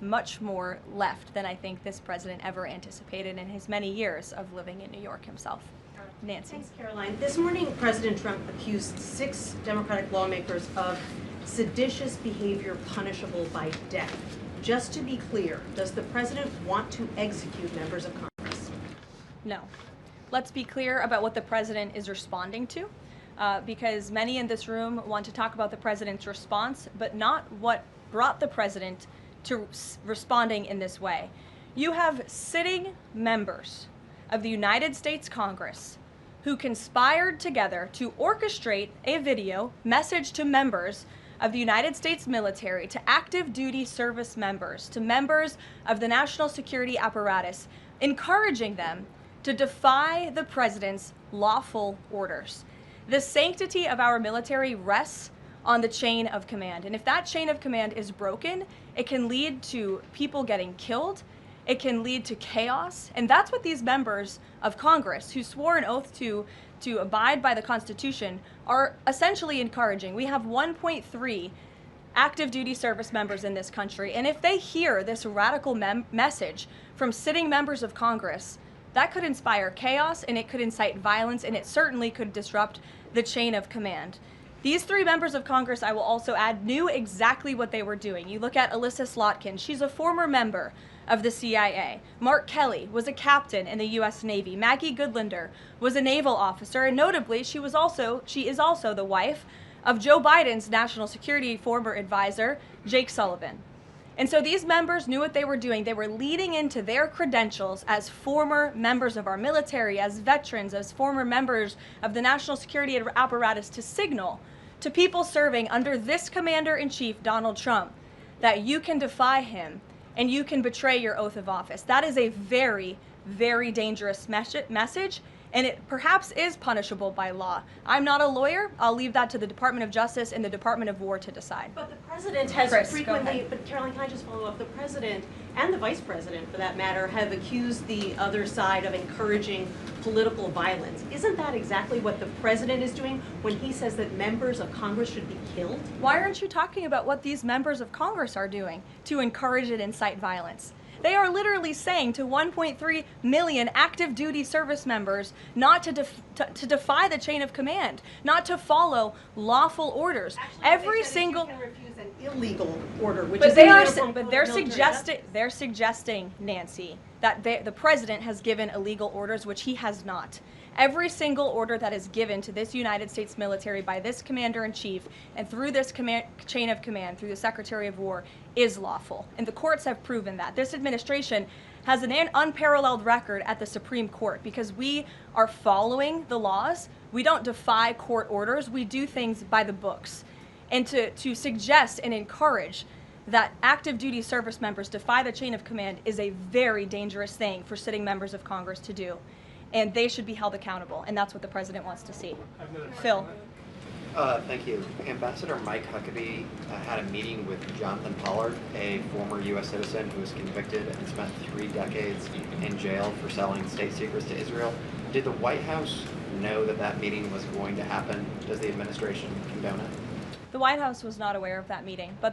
much more left than I think this president ever anticipated in his many years of living in New York himself. Nancy. Thanks, Caroline. This morning, President Trump accused 6 Democratic lawmakers of seditious behavior punishable by death. Just to be clear, does the president want to execute members of Congress? No. Let's be clear about what the president is responding to, because many in this room want to talk about the president's response, but not what brought the president to responding in this way. You have sitting members of the United States Congress who conspired together to orchestrate a video message to members of the United States military, to active duty service members, to members of the national security apparatus, encouraging them to defy the president's lawful orders. The sanctity of our military rests on the chain of command. And if that chain of command is broken, it can lead to people getting killed. It can lead to chaos. And that's what these members of Congress who swore an oath to abide by the Constitution are essentially encouraging. We have 1.3 active duty service members in this country. And if they hear this radical message from sitting members of Congress, that could inspire chaos, and it could incite violence, and it certainly could disrupt the chain of command. These 3 members of Congress, I will also add, knew exactly what they were doing. You look at Alyssa Slotkin. She's a former member of the CIA. Mark Kelly was a captain in the U.S. Navy. Maggie Goodlander was a naval officer, and notably, she is also the wife of Joe Biden's national security former advisor, Jake Sullivan. And so these members knew what they were doing. They were leading into their credentials as former members of our military, as veterans, as former members of the national security apparatus to signal to people serving under this commander-in-chief, Donald Trump, that you can defy him and you can betray your oath of office. That is a very, very dangerous message, and it perhaps is punishable by law. I'm not a lawyer. I'll leave that to the Department of Justice and the Department of War to decide. But the president has Chris, frequently, but Caroline, can I just follow up? The president and the vice president, for that matter, have accused the other side of encouraging political violence. Isn't that exactly what the president is doing when he says that members of Congress should be killed? Why aren't you talking about what these members of Congress are doing to encourage and incite violence? They are literally saying to 1.3 million active duty service members not to defy the chain of command, not to follow lawful orders. Actually, Every single you can refuse an illegal order, which but is they're suggesting, Nancy, that the president has given illegal orders, which he has not. Every single order that is given to this United States military by this commander-in-chief and through this chain of command, through the Secretary of War, is lawful. And the courts have proven that. This administration has an unparalleled record at the Supreme Court because we are following the laws. We don't defy court orders. We do things by the books. And to suggest and encourage that active duty service members defy the chain of command is a very dangerous thing for sitting members of Congress to do. And they should be held accountable, and that's what the president wants to see. Phil. Thank you. Ambassador Mike Huckabee had a meeting with Jonathan Pollard, a former U.S. citizen who was convicted and spent 3 decades in jail for selling state secrets to Israel. Did the White House know that that meeting was going to happen? Does the administration condone it? The White House was not aware of that meeting, but